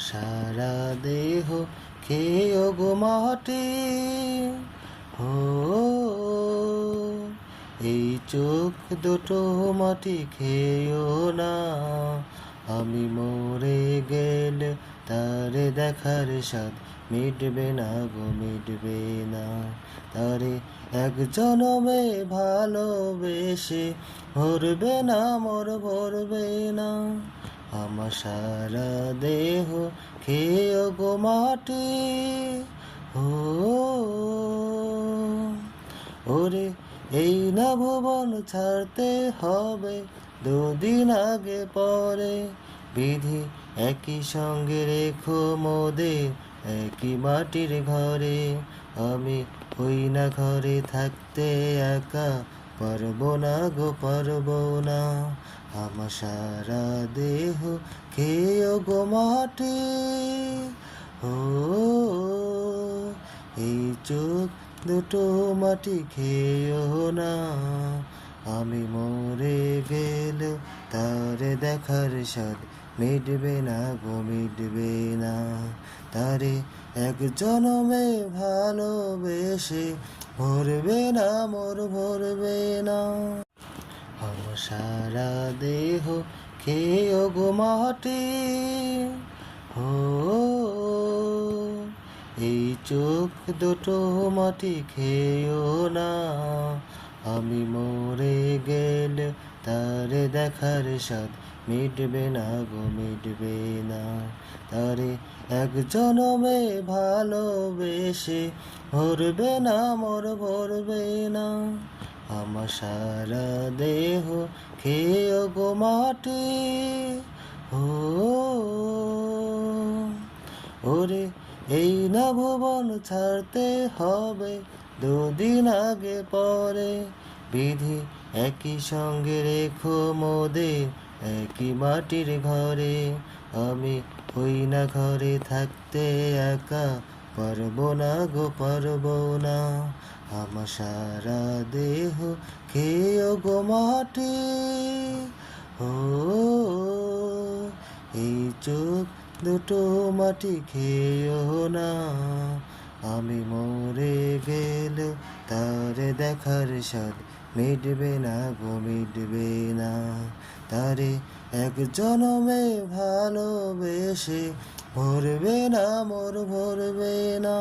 সারা দেহ খেয়েও গো মাটি, হো এই চোখ দুটো মাটি খেয়েও না। আমি মরে গেলে তারে দেখার স্বাদ মিটবে না গো, মিটবে না। তারে এক জনমে ভালোবেসে ভরবে না মোর, ভরবে না। আমার সারা দেহ খেয়েও গো মাটি, ও ওরে এই না ভুবন ছাড়তে হবে, দুদিন আগে পরে বিধি একই সঙ্গে রেখো মোদের একই মাটির ঘরে। আমি হই না ঘরে থাকতে একা, পারবো না গো, পারবো না। আমার সারা দেহ খেয়েও গো মাটি, ও এই চোখ দুটো মাটি খেয়েও না। আমি মরে গেলেও তারে দেখার স্বাদ মিটবে না গো, মিটবে না। তারে এক জনমে ভালোবেসে ভরবে না মোর, ভরবে না। আমার সারা দেহ খেয়েও গো মাটি, ও এই চোখ দুটো মাটি খেয়েও না। আমি মরে গেলে তারে দেখার স্বাদ মিটবে না গো, মিটবে না। তারে এক জনমে ভালোবেসে ভরবে না মোর, ভরবে না। আমার সারা দেহ খেয়েও গো মাটি, ও ওরে এই না ভুবন ছাড়তে হবে, দুদিন আগে পরে বিধি একই সঙ্গে রেখো মোদের একই মাটির ঘরে। আমি হই না ঘরে থাকতে একা, পারবো না গো, পারবো না। আমার সারা দেহ খেয়েও গো মাটি, ও এই চোখ দুটো মাটি খেয়েও না। আমি মরে গেলেও তারে দেখার স্বাদ মিটবে না গো, মিটবে না। তারে এক জনমে ভালোবেসে ভরবে না মোর, ভরবে না।